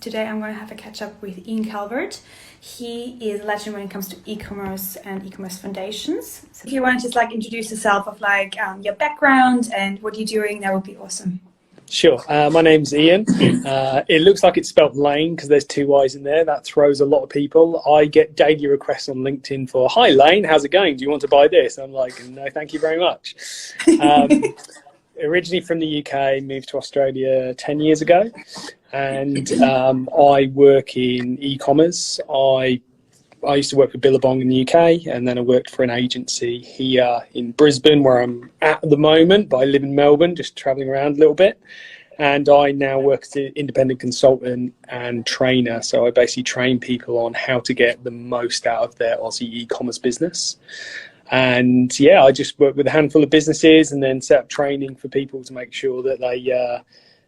Today I'm going to have a catch up with Iain Calvert. He is a legend when it comes to e-commerce and e-commerce foundations. So if you want to just introduce yourself of your background and what you're doing, that would be awesome. Sure. My name's Ian. It looks like it's spelled Lane because there's two Y's in there. That throws a lot of people. I get daily requests on LinkedIn for, "Hi Lane, how's it going? Do you want to buy this?" I'm like, "No, thank you very much." Originally from the UK, moved to Australia 10 years ago. And I work in e-commerce. I used to work for Billabong in the UK, and then I worked for an agency here in Brisbane, where I'm at the moment, but I live in Melbourne, just traveling around a little bit. And I now work as an independent consultant and trainer. So I basically train people on how to get the most out of their Aussie e-commerce business. And yeah, I just work with a handful of businesses and then set up training for people to make sure that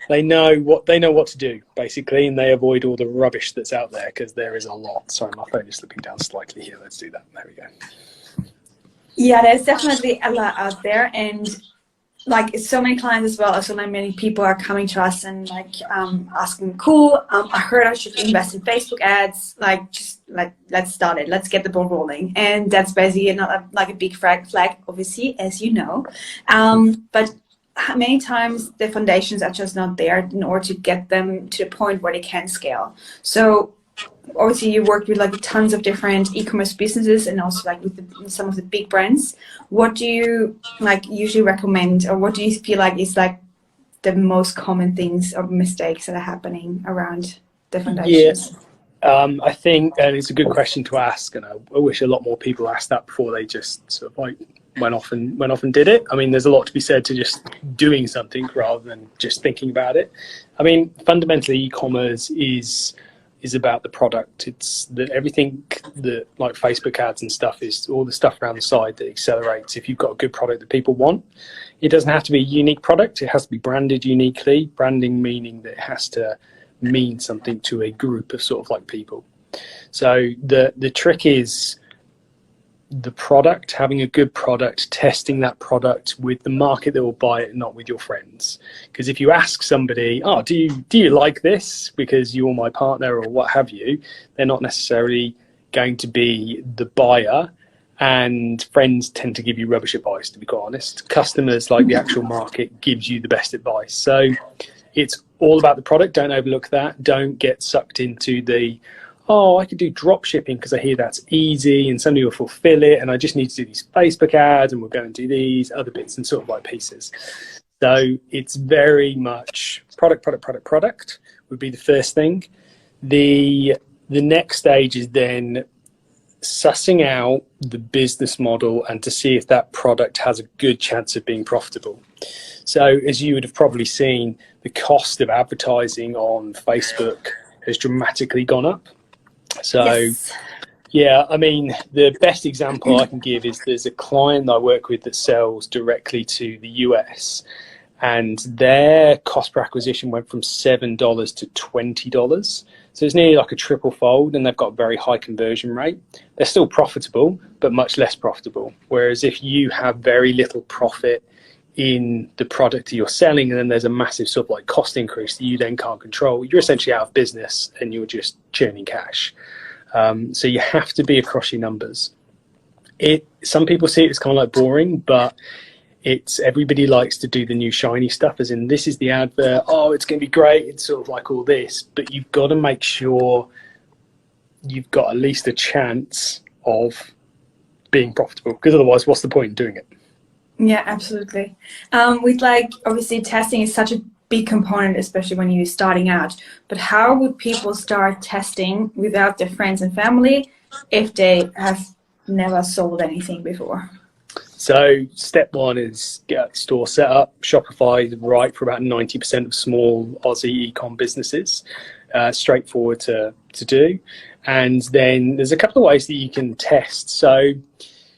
they know what to do, basically, and they avoid all the rubbish that's out there, because there is a lot. Sorry, my phone is slipping down slightly here. Let's do that. There we go. Yeah, there's definitely a lot out there, and so many clients as well. So many people are coming to us and asking, "Cool, I heard I should invest in Facebook ads. Let's start it. Let's get the ball rolling." And that's basically a big flag, obviously, as you know, but many times the foundations are just not there in order to get them to the point where they can scale. So obviously you work with tons of different e-commerce businesses and also with some of the big brands. What do you usually recommend, or what do you feel is the most common things or mistakes that are happening around the foundations? I think, and it's a good question to ask, and I wish a lot more people asked that before they just sort of went off and did it. I mean, there's a lot to be said to just doing something rather than just thinking about it. I mean, fundamentally, e-commerce is about the product. It's that everything that Facebook ads and stuff is all the stuff around the side that accelerates if you've got a good product that people want. It doesn't have to be a unique product. It has to be branded uniquely. Branding meaning that it has to mean something to a group of sort of people. So the trick is the product, having a good product, testing that product with the market that will buy it, not with your friends. Because if you ask somebody, "Oh, do you like this because you're my partner," or what have you, they're not necessarily going to be the buyer. And friends tend to give you rubbish advice, to be quite honest. Customers, like the actual market, gives you the best advice. So it's all about the product. Don't overlook that. Don't get sucked into the, "Oh, I could do drop shipping because I hear that's easy and somebody will fulfill it, and I just need to do these Facebook ads and we'll go and do these other bits and sort of pieces." So it's very much product would be the first thing. The next stage is then sussing out the business model and to see if that product has a good chance of being profitable. So as you would have probably seen, the cost of advertising on Facebook has dramatically gone up. So, yes. Yeah, I mean, the best example I can give is there's a client I work with that sells directly to the US, and their cost per acquisition went from $7 to $20. So it's nearly a triple fold, and they've got a very high conversion rate. They're still profitable, but much less profitable. Whereas if you have very little profit in the product that you're selling, and then there's a massive sort of cost increase that you then can't control, you're essentially out of business and you're just churning cash. So you have to be across your numbers. Some people see it as kind of boring, but it's everybody likes to do the new shiny stuff, as in this is the advert, oh, it's going to be great, it's sort of all this, but you've got to make sure you've got at least a chance of being profitable, because otherwise what's the point in doing it? Yeah, absolutely. With obviously testing is such a big component, especially when you're starting out. But how would people start testing without their friends and family if they have never sold anything before? So step one is get a store set up. Shopify is right for about 90% of small Aussie e-com businesses. Straightforward to do. And then there's a couple of ways that you can test. So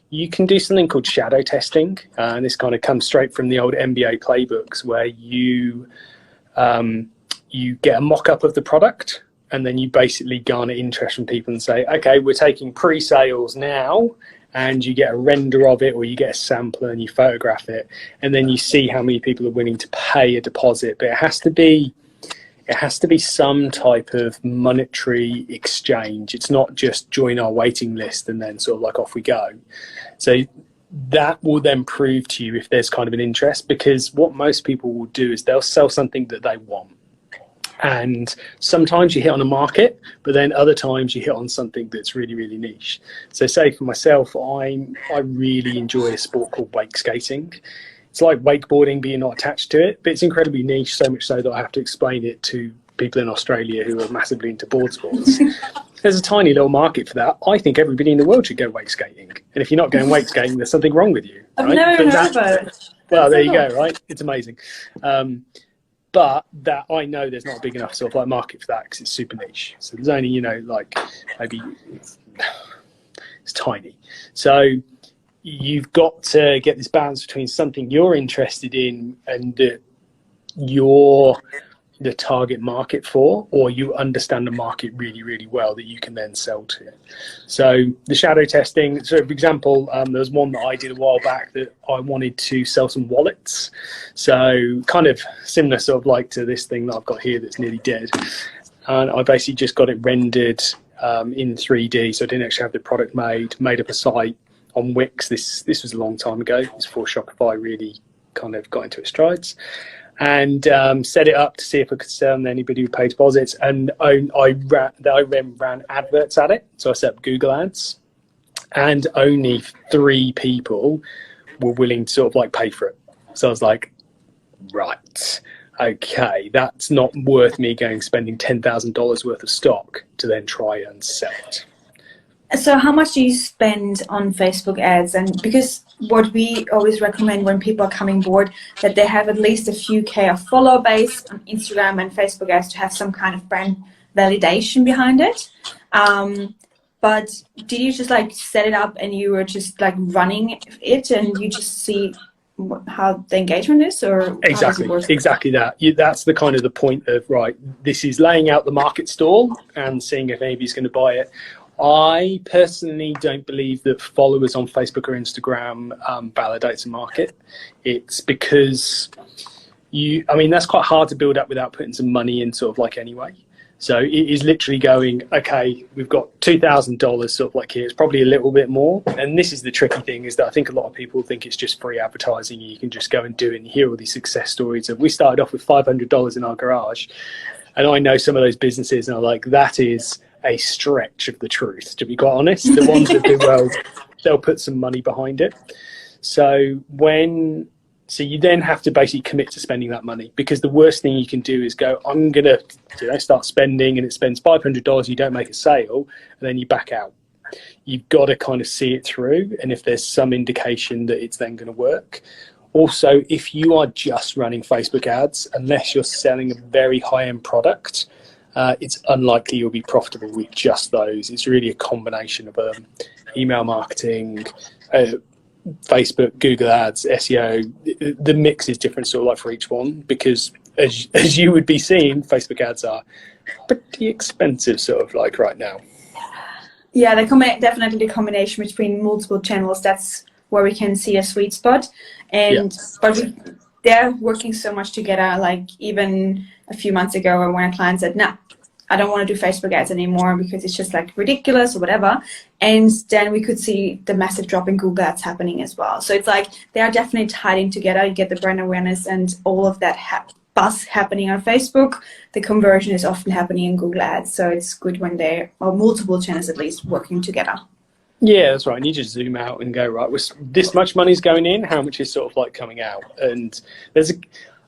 you can do something called shadow testing, and this kind of comes straight from the old MBA playbooks, where you get a mock-up of the product, and then you basically garner interest from people and say, "Okay, we're taking pre-sales now," and you get a render of it, or you get a sampler and you photograph it, and then you see how many people are willing to pay a deposit. But it has to be it has to be some type of monetary exchange. It's not just join our waiting list and then sort of like off we go. So that will then prove to you if there's kind of an interest, because what most people will do is they'll sell something that they want. And sometimes you hit on a market, but then other times you hit on something that's really, really niche. So say for myself, I really enjoy a sport called wake skating. It's like wakeboarding, but you're not attached to it, but it's incredibly niche, so much so that I have to explain it to people in Australia who are massively into board sports. There's a tiny little market for that. I think everybody in the world should go wake skating. And if you're not going wake skating, there's something wrong with you. I've never even heard about it. Well, there you go, right? It's amazing. But that I know there's not a big enough sort of like market for that because it's super niche. So there's only, you know, like maybe it's tiny. So you've got to get this balance between something you're interested in and that you're the target market for, or you understand the market really, really well that you can then sell to. So the shadow testing, so for example, there was one that I did a while back that I wanted to sell some wallets. So kind of similar sort of like to this thing that I've got here that's nearly dead. And I basically just got it rendered in 3D. So I didn't actually have the product made up a site on Wix. This was a long time ago. It was before Shopify really kind of got into its strides. And set it up to see if I could sell to anybody who paid deposits. And I ran adverts at it. So I set up Google ads, and only 3 people were willing to sort of like pay for it. So I was like, right, okay, that's not worth me spending $10,000 worth of stock to then try and sell it. So how much do you spend on Facebook ads? And because what we always recommend when people are coming board, that they have at least a few K of follower base on Instagram and Facebook ads to have some kind of brand validation behind it. But did you just like set it up and you were just like running it and you just see how the engagement is, or exactly that? That's the kind of the point of, right, this is laying out the market stall and seeing if anybody's going to buy it. I personally don't believe that followers on Facebook or Instagram validates a market. It's because that's quite hard to build up without putting some money in sort of like anyway. So it is literally going, okay, we've got $2,000 sort of like here. It's probably a little bit more. And this is the tricky thing, is that I think a lot of people think it's just free advertising. You can just go and do it and hear all these success stories of, we started off with $500 in our garage. And I know some of those businesses and I'm like, that is a stretch of the truth, to be quite honest. The ones that do well, they'll put some money behind it. So you then have to basically commit to spending that money, because the worst thing you can do is go, I'm gonna start spending, and it spends $500, you don't make a sale, and then you back out. You've got to kind of see it through, and if there's some indication that it's then going to work. Also, if you are just running Facebook ads, unless you're selling a very high-end product, it's unlikely you'll be profitable with just those. It's really a combination of email marketing, Facebook, Google ads, SEO. The mix is different sort of like for each one, because as you would be seeing, Facebook ads are pretty expensive sort of like right now. Yeah, definitely the combination between multiple channels, that's where we can see a sweet spot. And but they're working so much together, like even a few months ago when a client said, no, I don't want to do Facebook ads anymore because it's just like ridiculous or whatever. And then we could see the massive drop in Google ads happening as well. So it's like they are definitely tied in together. You get the brand awareness and all of that buzz happening on Facebook. The conversion is often happening in Google ads. So it's good when there are multiple channels at least working together. Yeah, that's right. And you just zoom out and go, right, this much money's going in, how much is sort of like coming out? And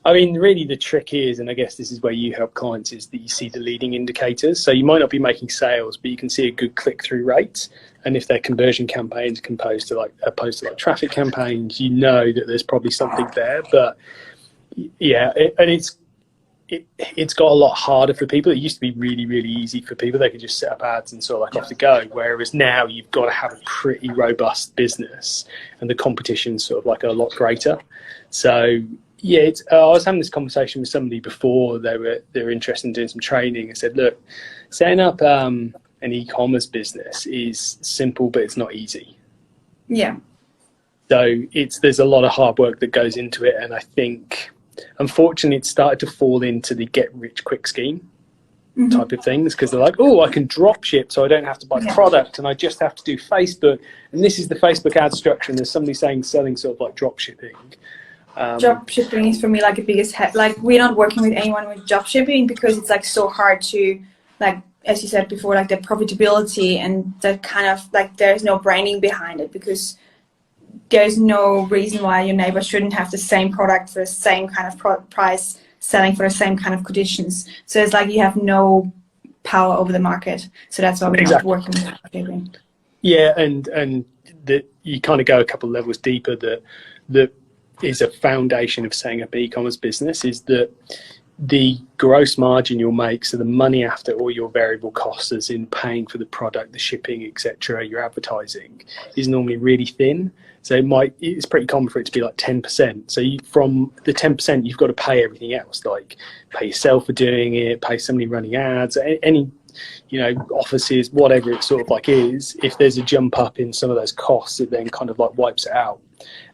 really the trick is, and I guess this is where you help clients, is that you see the leading indicators. So you might not be making sales, but you can see a good click-through rate. And if they're conversion campaigns opposed to like traffic campaigns, you know that there's probably something there. But yeah, it's got a lot harder for people. It used to be really, really easy for people. They could just set up ads and sort of like off the go. Whereas now you've got to have a pretty robust business, and the competition's sort of like a lot greater. So yeah, I was having this conversation with somebody before. They were interested in doing some training. I said, look, setting up an e-commerce business is simple, but it's not easy. Yeah. So there's a lot of hard work that goes into it, and I think unfortunately, it started to fall into the get rich quick scheme type of things, because they're like, oh, I can drop ship, so I don't have to buy product, and I just have to do Facebook, and this is the Facebook ad structure, and there's somebody saying selling sort of like drop shipping. Drop shipping is for me like the biggest like we're not working with anyone with drop shipping because it's like so hard to, like as you said before, like the profitability and the kind of like there's no branding behind it, because there's no reason why your neighbor shouldn't have the same product for the same kind of price, selling for the same kind of conditions. So it's like you have no power over the market. So that's why we're not working with drop shipping. Yeah, and that you kind of go a couple of levels deeper. That is a foundation of setting up an e-commerce business, is that the gross margin you'll make, so the money after all your variable costs as in paying for the product, the shipping, etc., your advertising, is normally really thin. So it's pretty common for it to be like 10%. So from the 10%, you've got to pay everything else, like pay yourself for doing it, pay somebody running ads, any offices, whatever it sort of like is. If there's a jump up in some of those costs, it then kind of like wipes it out.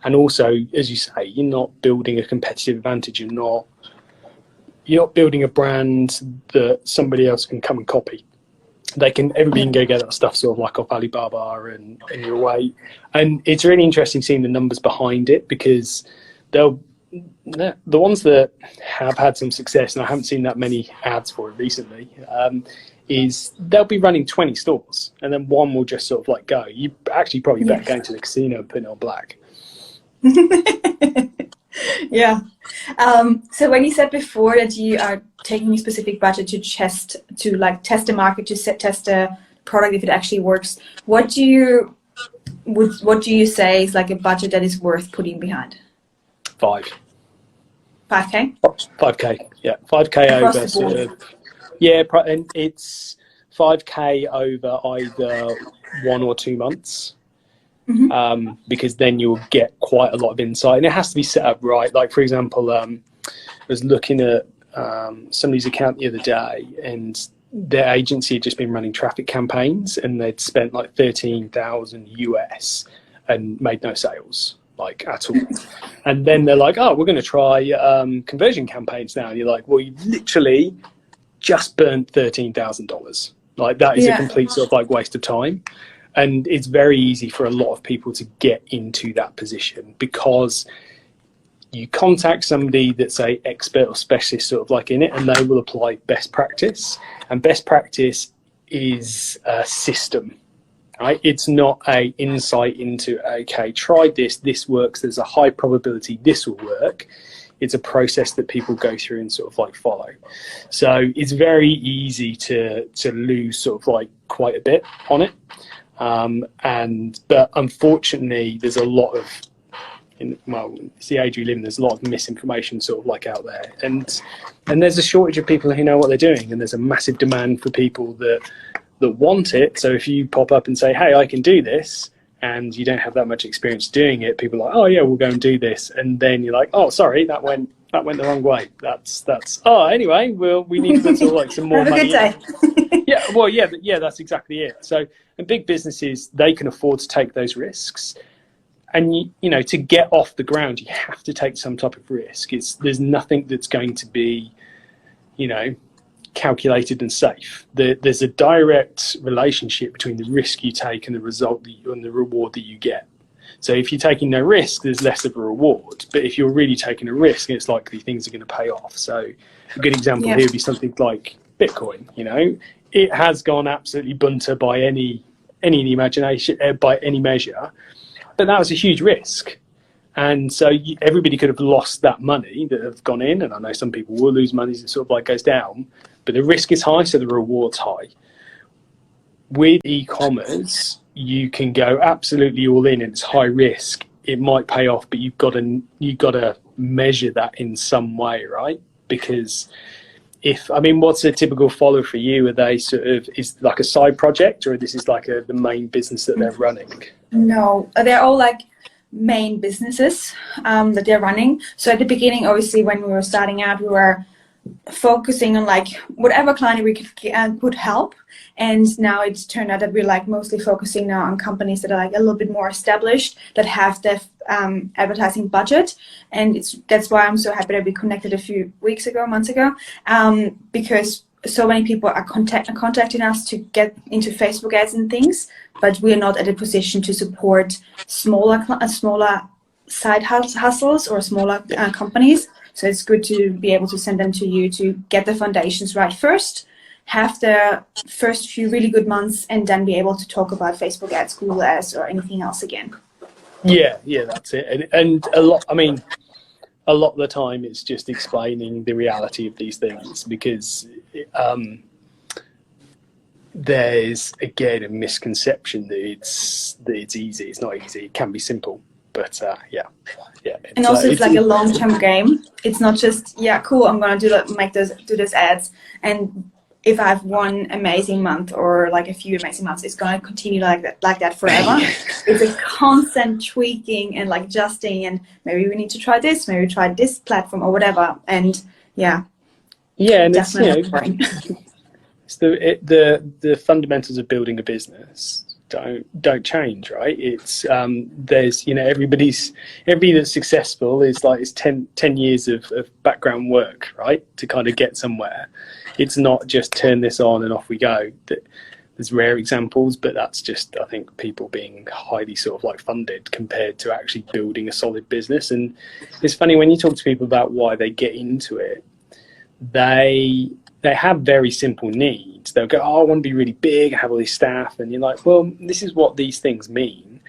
And also, as you say, you're not building a competitive advantage. You're not building a brand that somebody else can come and copy. Everybody can go get that stuff sort of like off Alibaba and your way. And it's really interesting seeing the numbers behind it, because the ones that have had some success, and I haven't seen that many ads for it recently, is they'll be running 20 stores and then one will just sort of like go. You actually probably better going to the casino and putting it on black. Yeah. So when you said before that you are taking a specific budget to test the market, to test the product if it actually works, what do you say is like a budget that is worth putting behind? 5K? 5K, yeah. 5K over sort of, yeah, and it's 5K over either 1 or 2 months. Because then you'll get quite a lot of insight, and it has to be set up right. Like, for example, I was looking at somebody's account the other day, and their agency had just been running traffic campaigns, and they'd spent like $13,000 US and made no sales, like at all. And then they're like, oh, we're going to try conversion campaigns now. And you're like, well, you literally just burnt $13,000. Like, that is a complete sort of like waste of time. And it's very easy for a lot of people to get into that position, because you contact somebody that's a expert or specialist sort of like in it, and they will apply best practice. And best practice is a system, right? It's not a insight into, okay, try this, this works, there's a high probability this will work. It's a process that people go through and sort of like follow. So it's very easy to lose sort of like quite a bit on it. But unfortunately, there's a lot of, it's the age we live in, there's a lot of misinformation sort of like out there, and there's a shortage of people who know what they're doing, and there's a massive demand for people that want it. So if you pop up and say, hey, I can do this, and you don't have that much experience doing it, people are like, oh yeah, we'll go and do this, and then you're like, oh sorry, that went the wrong way. That's anyway, we need to put sort of like some more money. Have a good day. Yeah, that's exactly it. So, and big businesses, they can afford to take those risks. And you know, to get off the ground, you have to take some type of risk. There's nothing that's going to be, calculated and safe. There's a direct relationship between the risk you take and the result and the reward that you get. So if you're taking no risk, there's less of a reward. But if you're really taking a risk, it's likely things are going to pay off. So a good example here would be something like Bitcoin. It has gone absolutely bunter by any imagination, by any measure. But that was a huge risk. And so everybody could have lost that money that have gone in. And I know some people will lose money as it sort of like goes down. But the risk is high, so the reward's high. With e-commerce, you can go absolutely all in and it's high risk. It might pay off, but you've got to measure that in some way, right? Because what's a typical follow for you? Are they sort of, is like a side project, or this is like the main business that they're running? No, they're all like main businesses that they're running. So at the beginning, obviously, when we were starting out, we were focusing on like whatever client we could help. And now it's turned out that we're like mostly focusing now on companies that are like a little bit more established, that have the advertising budget. And that's why I'm so happy that we connected a few months ago, because so many people are contacting us to get into Facebook ads and things, but we're not at a position to support smaller side hustles or smaller companies. So it's good to be able to send them to you to get the foundations right first, have the first few really good months, and then be able to talk about Facebook ads, Google ads, or anything else again. Yeah, that's it. And a lot of the time it's just explaining the reality of these things, because there's again a misconception that it's easy. It's not easy. It can be simple. But yeah. And also it's like a long-term game. It's not just, cool, I'm gonna do those ads, and if I have one amazing month or like a few amazing months, it's gonna continue like that forever. It's a constant tweaking and like adjusting, and maybe we need to try this, maybe try this platform or whatever. And and it's, it's the fundamentals of building a business don't change, right? It's there's everybody that's successful is like it's 10 years of background work, right, to kind of get somewhere. It's not just turn this on and off we go. There's rare examples, but that's just, I think, people being highly sort of like funded compared to actually building a solid business. And it's funny when you talk to people about why they get into it, they have very simple needs. They'll go, I want to be really big, have all these staff. And you're like, well, this is what these things mean.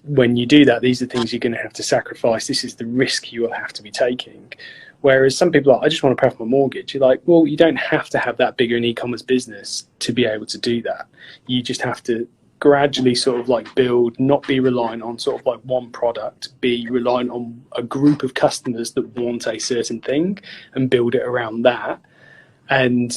When you do that, these are things you're going to have to sacrifice. This is the risk you will have to be taking. Whereas some people are like, I just want to pay off my mortgage. You're like, well, you don't have to have that bigger an e-commerce business to be able to do that. You just have to gradually sort of like build, not be reliant on sort of like one product, be reliant on a group of customers that want a certain thing and build it around that. And,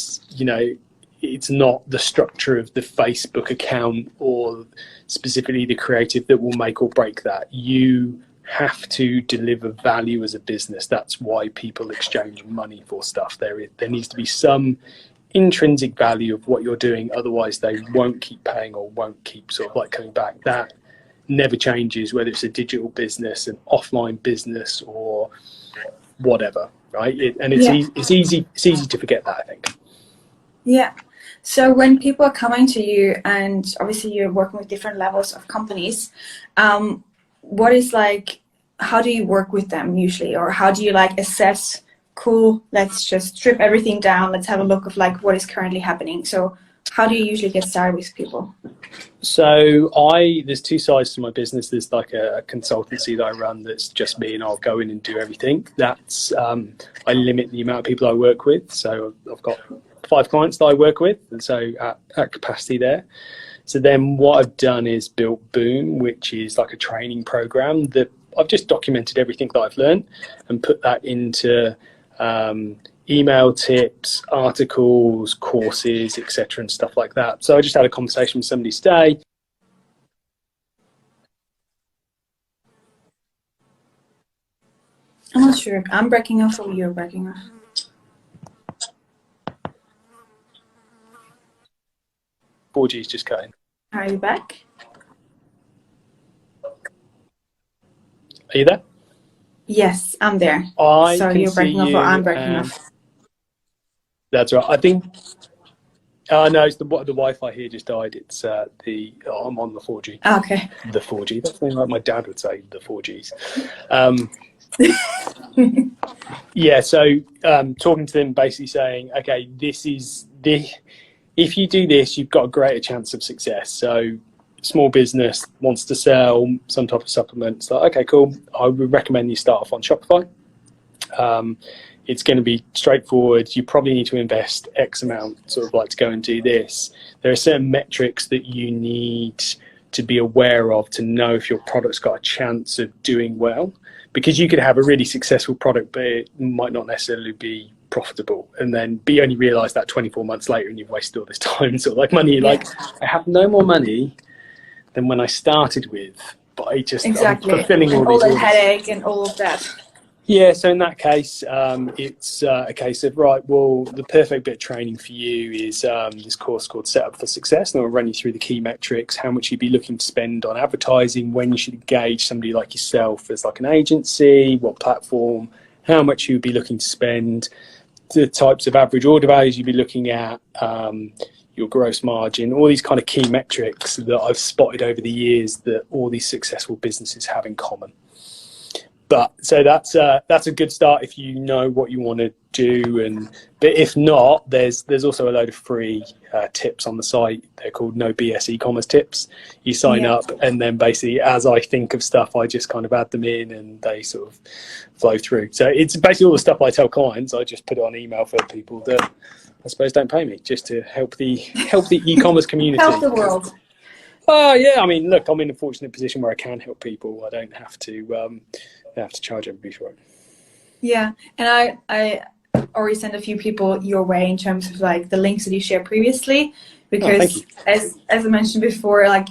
it's not the structure of the Facebook account or specifically the creative that will make or break that. You have to deliver value as a business. That's why people exchange money for stuff. There needs to be some intrinsic value of what you're doing. Otherwise, they won't keep paying or won't keep sort of like coming back. That never changes, whether it's a digital business, an offline business, or whatever. Right? It's easy to forget that, I think. Yeah. So when people are coming to you, and obviously you're working with different levels of companies, what is like, how do you work with them usually? Or how do you like assess, cool, let's just strip everything down. Let's have a look of like what is currently happening. So how do you usually get started with people? So there's two sides to my business. There's like a consultancy that I run that's just me, and I'll go in and do everything. That's I limit the amount of people I work with. So I've got 5 clients that I work with, and so at capacity there. So then what I've done is built Boom, which is like a training program that I've just documented everything that I've learned and put that into email tips, articles, courses, etc. and stuff like that. So I just had a conversation with somebody today. I'm not sure. I'm breaking off or you're breaking off. Four G's just cutting. Are you back? Are you there? Yes, I'm there. Sorry, you're breaking off or I'm breaking off. That's right. I think. No, it's the Wi-Fi here just died. It's I'm on the 4G. Okay. The 4G. That's something like my dad would say. The 4Gs. Yeah. So talking to them, basically saying, okay, this is the. If you do this, you've got a greater chance of success. So, small business wants to sell some type of supplement. So, okay, cool. I would recommend you start off on Shopify. It's going to be straightforward. You probably need to invest X amount sort of like to go and do this. There are certain metrics that you need to be aware of to know if your product's got a chance of doing well. Because you could have a really successful product, but it might not necessarily be profitable, and then only realise that 24 months later, and you've wasted all this time, sort of like money. You're like, I have no more money than when I started with, but I just exactly. I'm fulfilling all these that orders. headache and all of that. Yeah, so in that case, it's a case of, right, well, the perfect bit of training for you is this course called Set Up for Success. And I'll run you through the key metrics, how much you'd be looking to spend on advertising, when you should engage somebody like yourself as like an agency, what platform, how much you'd be looking to spend, the types of average order values you'd be looking at, your gross margin, all these kind of key metrics that I've spotted over the years that all these successful businesses have in common. But so that's a good start if you know what you want to do, but if not, there's also a load of free tips on the site. They're called No BS e-commerce tips. You sign up, and then basically, as I think of stuff, I just kind of add them in, and they sort of flow through. So it's basically all the stuff I tell clients. I just put it on email for people that I suppose don't pay me, just to help the e-commerce community. Help the world. Oh yeah, I mean, look, I'm in a fortunate position where I can help people. I don't have to charge everybody for it. Yeah, and I already sent a few people your way in terms of like the links that you shared previously, because as I mentioned before, like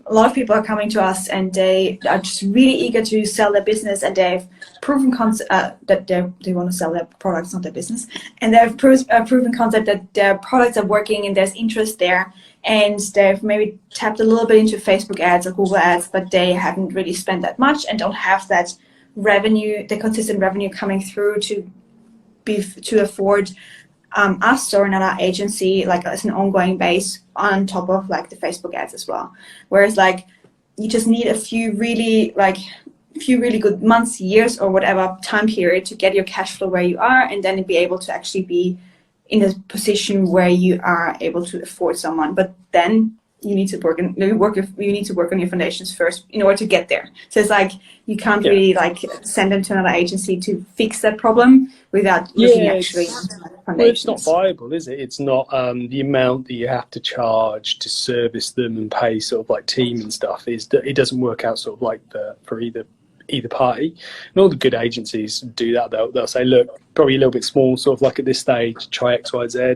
a lot of people are coming to us and they are just really eager to sell their business, and they've proven concept that they want to sell their products, not their business, and they've proven concept that their products are working and there's interest there, and they've maybe tapped a little bit into Facebook ads or Google ads, but they haven't really spent that much and don't have that revenue, the consistent revenue coming through to afford us or another agency like as an ongoing base on top of like the Facebook ads as well. Whereas like you just need a few really good months, years, or whatever time period to get your cash flow where you are, and then be able to actually be in a position where you are able to afford someone. But then you need to work on your foundations first in order to get there. So it's like you can't really like send them to another agency to fix that problem without looking actually into the foundations. Well, it's not viable, is it? It's not the amount that you have to charge to service them and pay sort of like team and stuff. Is that it doesn't work out sort of like for either party. And all the good agencies do that. They'll say, look, probably a little bit small, sort of like at this stage, try X, Y, Z.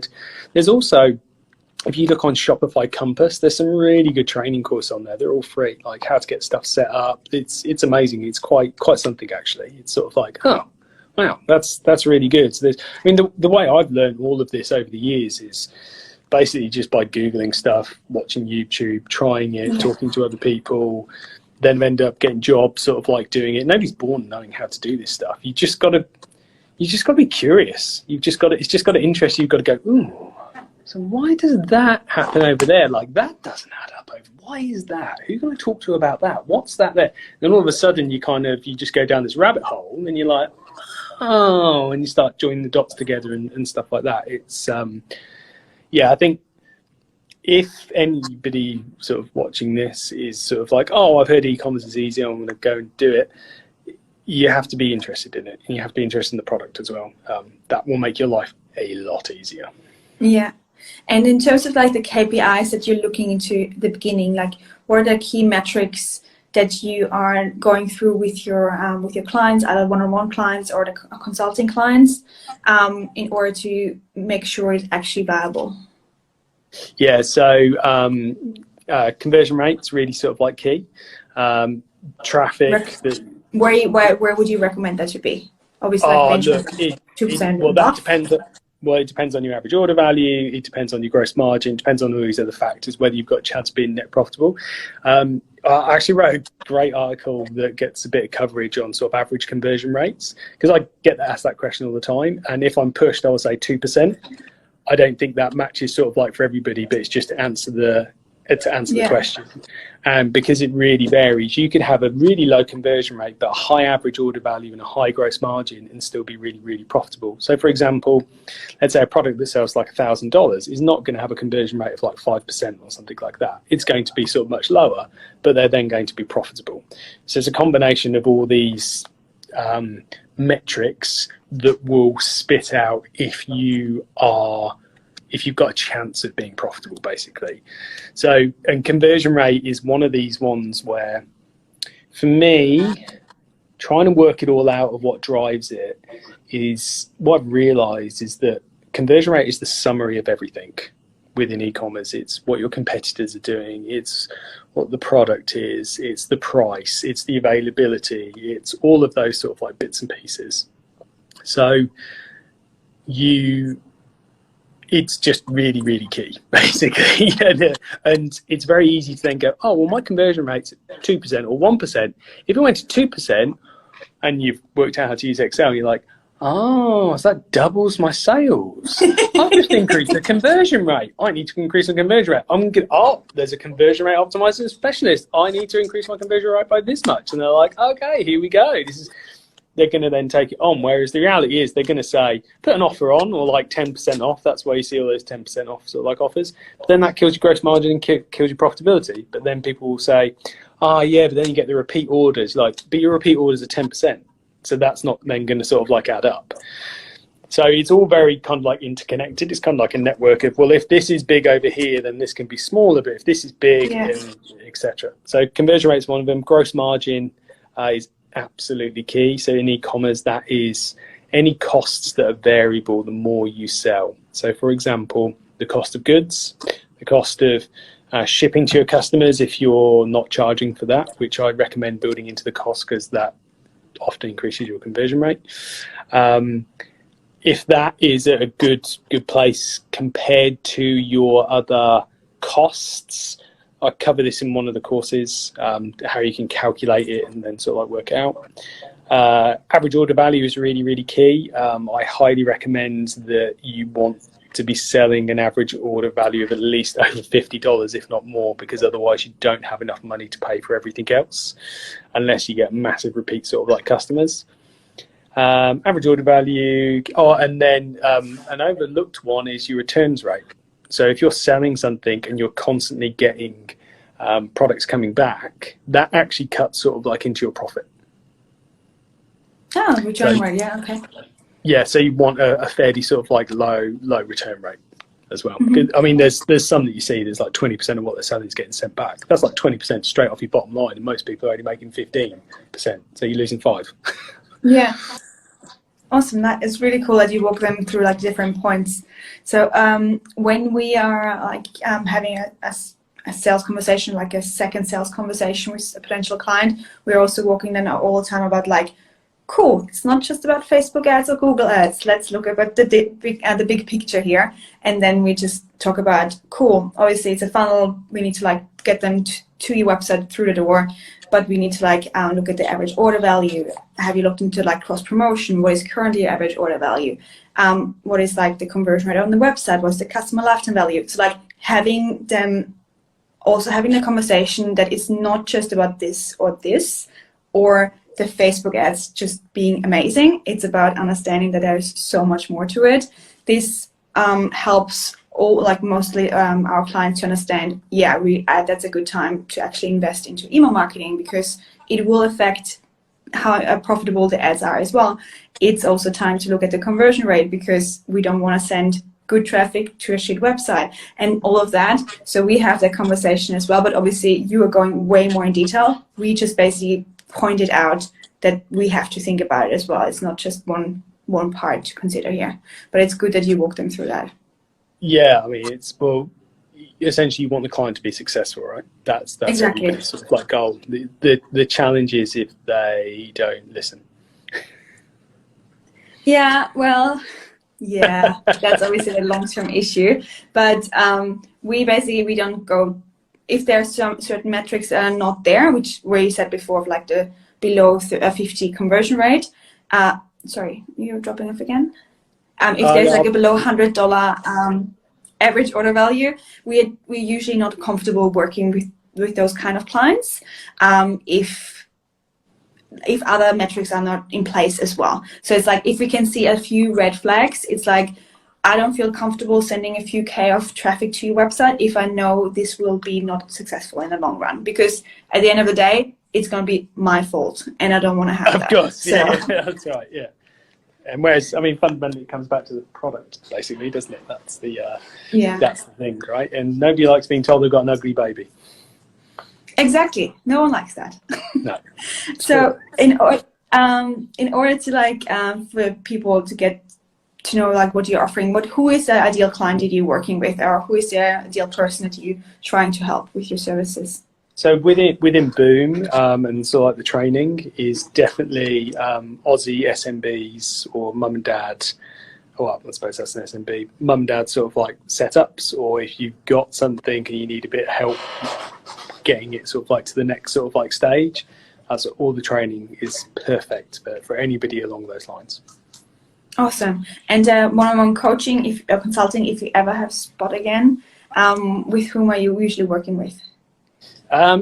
There's also, if you look on Shopify Compass, there's some really good training courses on there. They're all free, like how to get stuff set up. It's amazing. It's quite something actually. It's sort of like, oh, wow, that's really good. So I mean, the way I've learned all of this over the years is basically just by Googling stuff, watching YouTube, trying it, talking to other people, then end up getting jobs, sort of like doing it. Nobody's born knowing how to do this stuff. You just got to be curious. It's just got to interest you. You've got to go, ooh, so why does that happen over there? Like that doesn't add up over. Why is that? Who's going to talk to about that? What's that there? Then all of a sudden you just go down this rabbit hole, and you're like, oh, and you start joining the dots together and stuff like that. It's I think if anybody sort of watching this is sort of like, oh, I've heard e-commerce is easy, I'm going to go and do it. You have to be interested in it, and you have to be interested in the product as well. That will make your life a lot easier. Yeah. And in terms of like the KPIs that you're looking into at the beginning, like what are the key metrics that you are going through with your clients, either one-on-one clients or the consulting clients, in order to make sure it's actually viable? Yeah, so conversion rate's really sort of like key. Traffic. Where would you recommend that to be? Obviously, like 2%. Well, that depends. Well, it depends on your average order value. It depends on your gross margin. It depends on all these other factors, whether you've got a chance of being net profitable. I actually wrote a great article that gets a bit of coverage on sort of average conversion rates, because I get asked that question all the time. And if I'm pushed, I will say 2%. I don't think that matches sort of like for everybody, but it's just to answer the question. And because it really varies, you could have a really low conversion rate, but a high average order value and a high gross margin and still be really, really profitable. So for example, let's say a product that sells like $1,000 is not going to have a conversion rate of like 5% or something like that. It's going to be sort of much lower, but they're then going to be profitable. So it's a combination of all these metrics that will spit out if you've got a chance of being profitable, basically. So, and conversion rate is one of these ones where, for me, trying to work it all out of what drives it is, what I've realized is that conversion rate is the summary of everything within e-commerce. It's what your competitors are doing. It's what the product is. It's the price. It's the availability. It's all of those sort of like bits and pieces. So it's just really, really key, basically. And it's very easy to then go, oh, well, my conversion rate's 2% or 1%. If it went to 2% and you've worked out how to use Excel, you're like, oh, so that doubles my sales. I've just increased the conversion rate. I need to increase the conversion rate. There's a conversion rate optimizing specialist. I need to increase my conversion rate by this much. And they're like, okay, here we go. They're going to then take it on. Whereas the reality is they're going to say, put an offer on, or like 10% off. That's why you see all those 10% off sort of like offers. But then that kills your gross margin and kills your profitability. But then people will say, yeah, but then you get the repeat orders. But your repeat orders are 10%. So that's not then going to sort of like add up. So it's all very kind of like interconnected. It's kind of like a network of, well, if this is big over here, then this can be smaller. But if this is big, etc. So conversion rate is one of them. Gross margin is absolutely key. So in e-commerce, that is any costs that are variable the more you sell. So for example, the cost of goods, the cost of shipping to your customers if you're not charging for that, which I recommend building into the cost because that often increases your conversion rate. If that is a good place compared to your other costs, I cover this in one of the courses, how you can calculate it and then sort of like work it out. Average order value is really, really key. I highly recommend that you want to be selling an average order value of at least over $50, if not more, because otherwise you don't have enough money to pay for everything else, unless you get massive repeat sort of like customers. Average order value. And then an overlooked one is your returns rate. So if you're selling something and you're constantly getting products coming back, that actually cuts sort of like into your profit. Oh, return rate, yeah, okay. Yeah, so you want a fairly sort of like low return rate as well. Mm-hmm. I mean, there's some that you see, there's like 20% of what they're selling is getting sent back. That's like 20% straight off your bottom line, and most people are only making 15%. So you're losing 5%. Yeah. Awesome. That is really cool that you walk them through like different points. So when we are like having a sales conversation, like a second sales conversation with a potential client, we're also walking them all the time about like, cool, it's not just about Facebook ads or Google ads. Let's look at the big picture here. And then we just talk about, cool, obviously it's a funnel. We need to like get them to your website through the door. But we need to like look at the average order value. Have you looked into like cross promotion? What is currently your average order value? What is like the conversion rate on the website? What's the customer lifetime value? So like having them also having a conversation that it's not just about this or the Facebook ads just being amazing. It's about understanding that there's so much more to it. This helps mostly our clients to understand, that's a good time to actually invest into email marketing because it will affect how profitable the ads are as well. It's also time to look at the conversion rate because we don't want to send good traffic to a shit website and all of that. So we have that conversation as well, but obviously you are going way more in detail. We just basically pointed out that we have to think about it as well. It's not just one part to consider here, but it's good that you walk them through that. Yeah, I mean, essentially you want the client to be successful, right? That's exactly everybody's sort of like goal. The challenge is if they don't listen. That's obviously a long-term issue, but we don't go if there's some certain metrics that are not there, where you said before of like the below 50 conversion rate. Sorry, you're dropping off again. If there's like a below $100 average order value, we're usually not comfortable working with those kind of clients if other metrics are not in place as well. So it's like if we can see a few red flags, it's like I don't feel comfortable sending a few K of traffic to your website if I know this will be not successful in the long run, because at the end of the day, it's going to be my fault and I don't want to have that. Of course, yeah, that's right, yeah. And whereas, I mean, fundamentally, it comes back to the product, basically, doesn't it? That's the thing, right? And nobody likes being told they've got an ugly baby. Exactly. No one likes that. No. So in order to for people to get to know like what you're offering. Who is the ideal client that you're working with, or who is the ideal person that you're trying to help with your services? So within Boom, and so like the training is definitely Aussie SMBs or mum and dad. Well, I suppose that's an SMB. Mum and dad sort of like setups, or if you've got something and you need a bit of help getting it sort of like to the next sort of like stage, so all the training is perfect for anybody along those lines. Awesome. And one-on-one coaching, consulting, if you ever have spot again, with whom are you usually working with?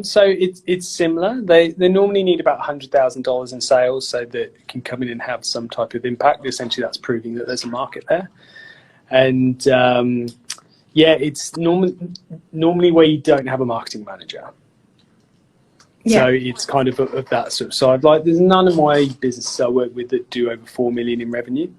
So it's similar. They normally need about $100,000 in sales so that it can come in and have some type of impact. Essentially, that's proving that there's a market there. And it's normally where you don't have a marketing manager. Yeah. So it's kind of that sort of side. Like, there's none of my businesses I work with that do over 4 million in revenue.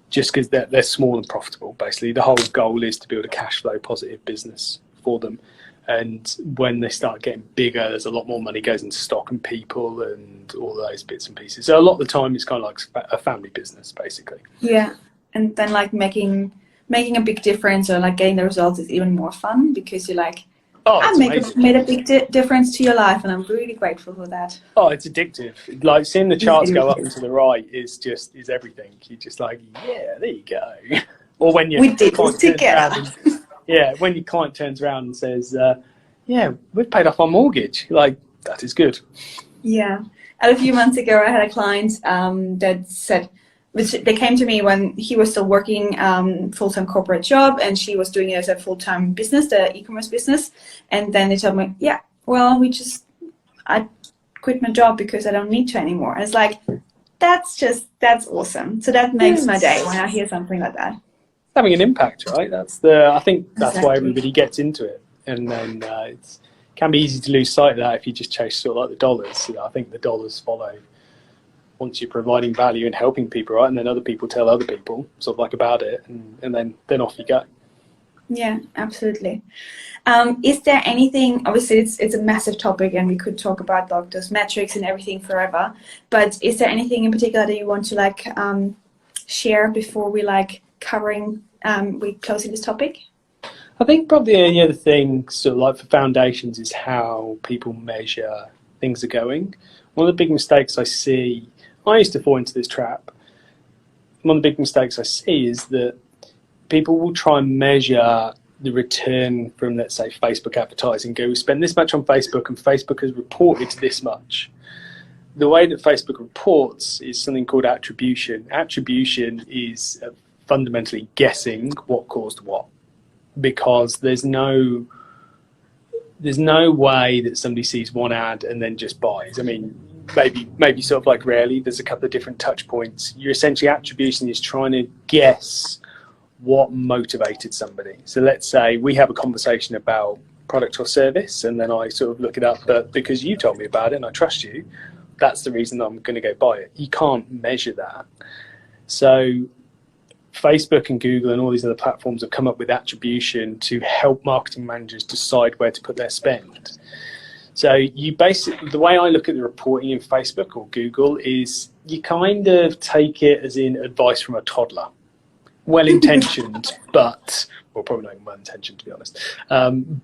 Just because they're small and profitable. Basically, the whole goal is to build a cash flow positive business for them. And when they start getting bigger, there's a lot more money goes into stock and people and all those bits and pieces. So a lot of the time, it's kind of like a family business, basically. Yeah, and then like making a big difference or like getting the results is even more fun because you're like, I made a big difference to your life, and I'm really grateful for that. Oh, it's addictive. Like seeing the charts go up and to the right is everything. You're just like, yeah, there you go. Or when you we did it together. Yeah, when your client turns around and says, yeah, we've paid off our mortgage. Like, that is good. Yeah. And a few months ago, I had a client that said, they came to me when he was still working full-time corporate job, and she was doing it as a full-time business, the e-commerce business. And then they told me, yeah, well, I quit my job because I don't need to anymore. And it's like, that's awesome. So that makes my day when I hear something like that. Having an impact, right? I think that's exactly why everybody gets into it, and then it can be easy to lose sight of that if you just chase sort of like the dollars. I think the dollars follow once you're providing value and helping people, right? And then other people tell other people sort of like about it, and then off you go. Yeah, absolutely. Is there anything? Obviously, it's a massive topic, and we could talk about like those metrics and everything forever. But is there anything in particular that you want to like share before we like we closing this topic? I think probably the other thing, sort of like for foundations, is how people measure things are going. One of the big mistakes I see, I used to fall into this trap. One of the big mistakes I see is that people will try and measure the return from, let's say, Facebook advertising. Go, we spend this much on Facebook, and Facebook has reported this much. The way that Facebook reports is something called attribution. Attribution is fundamentally guessing what caused what, because there's no way that somebody sees one ad and then just buys. I mean, maybe sort of like rarely. There's a couple of different touch points. Your essentially attribution is trying to guess what motivated somebody. So let's say we have a conversation about product or service, and then I sort of look it up, but because you told me about it and I trust you, that's the reason I'm going to go buy it. You can't measure that. So Facebook and Google and all these other platforms have come up with attribution to help marketing managers decide where to put their spend. So the way I look at the reporting in Facebook or Google is you kind of take it as in advice from a toddler. Well-intentioned, but, well, probably not well-intentioned to be honest,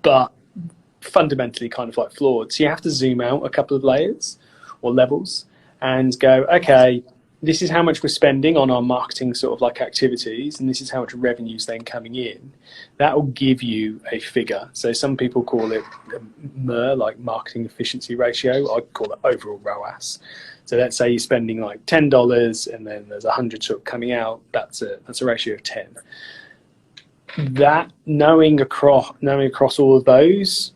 but fundamentally kind of like flawed. So you have to zoom out a couple of layers or levels and go, okay, this is how much we're spending on our marketing sort of like activities, and this is how much revenue's then coming in. That will give you a figure. So some people call it MER, like marketing efficiency ratio. I call it overall ROAS. So let's say you're spending like $10 and then there's 100 sort of coming out. That's a ratio of 10. That knowing across all of those,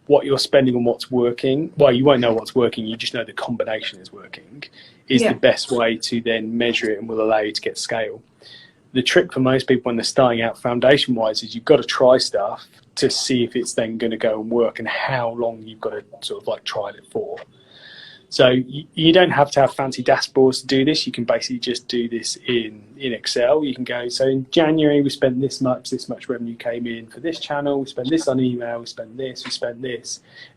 what you're spending and what's working, well, you won't know what's working, you just know the combination is working, is the best way to then measure it and will allow you to get scale. The trick for most people when they're starting out foundation wise is you've got to try stuff to see if it's then going to go and work and how long you've got to sort of like trial it for. So you don't have to have fancy dashboards to do this. You can basically just do this in Excel. You can go, so in January we spent this much revenue came in for this channel, we spent this on email, we spent this,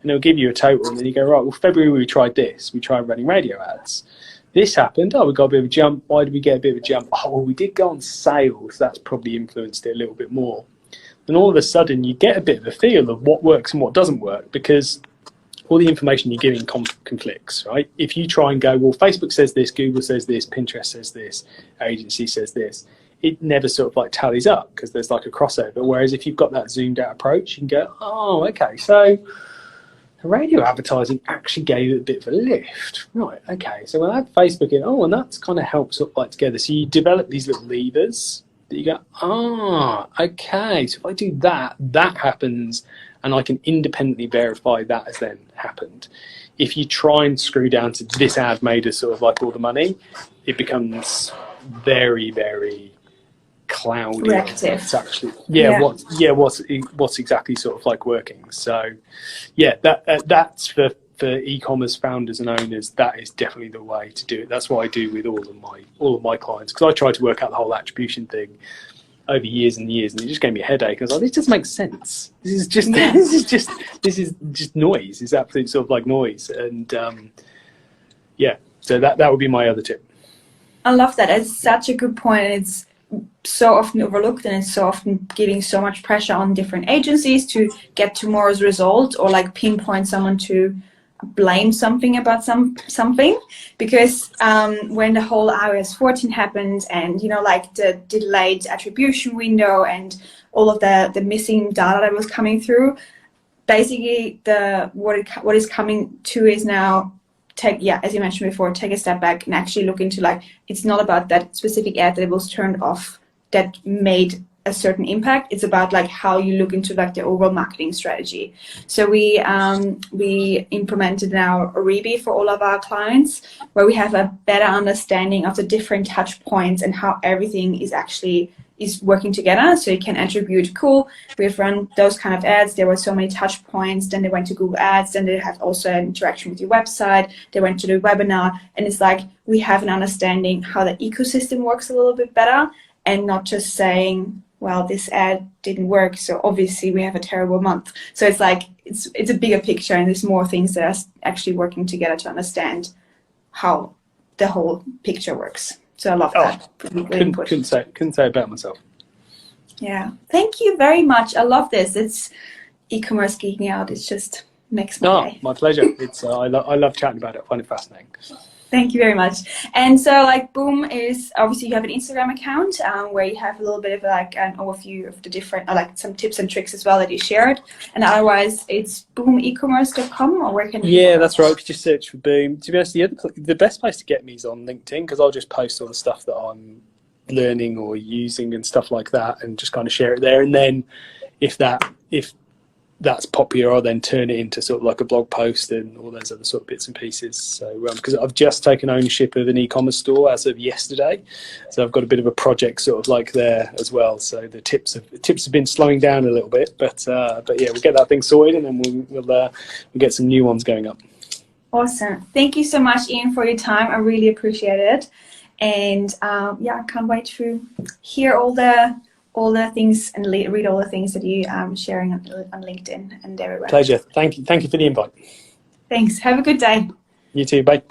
and it'll give you a total. And then you go, right, well, February we tried this, we tried running radio ads. this happened. Oh, we got a bit of a jump. Why did we get a bit of a jump? Oh, well, we did go on sale, so that's probably influenced it a little bit more. And all of a sudden, you get a bit of a feel of what works and what doesn't work, because all the information you're giving conflicts, right? If you try and go, well, Facebook says this, Google says this, Pinterest says this, agency says this, it never sort of like tallies up because there's like a crossover. Whereas if you've got that zoomed out approach, you can go, oh, okay, so the radio advertising actually gave it a bit of a lift. Right, okay, so when I had Facebook in, and that's kind of helps sort of like together. So you develop these little levers that you go, okay, so if I do that, that happens, and I can independently verify that has then happened. If you try and screw down to this ad made us sort of like all the money, it becomes very, very cloudy. Reactive. It's actually, what's exactly sort of like working. So, yeah, that's for e-commerce founders and owners. That is definitely the way to do it. That's what I do with all of my clients, because I try to work out the whole attribution thing over years and years, and it just gave me a headache. I was like, this doesn't make sense. This is just noise. It's absolute sort of like noise. And so that would be my other tip. I love that. It's such a good point. It's so often overlooked, and it's so often giving so much pressure on different agencies to get tomorrow's result, or like pinpoint someone to blame something about something, because when the whole iOS 14 happened, and like the delayed attribution window and all of the missing data that was coming through, basically what is coming to is now as you mentioned before, take a step back and actually look into, like, it's not about that specific ad that was turned off that made a certain impact. It's about like how you look into like the overall marketing strategy. So we implemented now a Reebie for all of our clients, where we have a better understanding of the different touch points and how everything is working together. So you can attribute, cool, we've run those kind of ads, there were so many touch points, then they went to Google Ads, then they have also an interaction with your website, they went to the webinar, and it's like we have an understanding how the ecosystem works a little bit better, and not just saying, well, this ad didn't work, so obviously we have a terrible month. So it's like it's a bigger picture, and there's more things that are actually working together to understand how the whole picture works. So I love that. Couldn't say it better myself. Yeah, thank you very much. I love this. It's e-commerce geeking out. It just makes my day. My pleasure. It's I love chatting about it. I find it fascinating. Thank you very much. And so, like, Boom is obviously, you have an Instagram account where you have a little bit of like an overview of the different, like some tips and tricks as well that you shared. And otherwise, it's boomecommerce.com, or where can you? Yeah, that's right. Just search for Boom. To be honest, the best place to get me is on LinkedIn, because I'll just post all the stuff that I'm learning or using and stuff like that, and just kind of share it there. And then if that's popular, I'll then turn it into sort of like a blog post and all those other sort of bits and pieces. So because I've just taken ownership of an e-commerce store as of yesterday, so I've got a bit of a project sort of like there as well. So the tips have been slowing down a little bit, but yeah, we'll get that thing sorted, and then we'll get some new ones going up. Awesome. Thank you so much, Iain, for your time. I really appreciate it. And I can't wait to hear all the things and read all the things that you sharing on LinkedIn and everywhere. Pleasure. Thank you for the invite. Thanks. Have a good day. You too. Bye.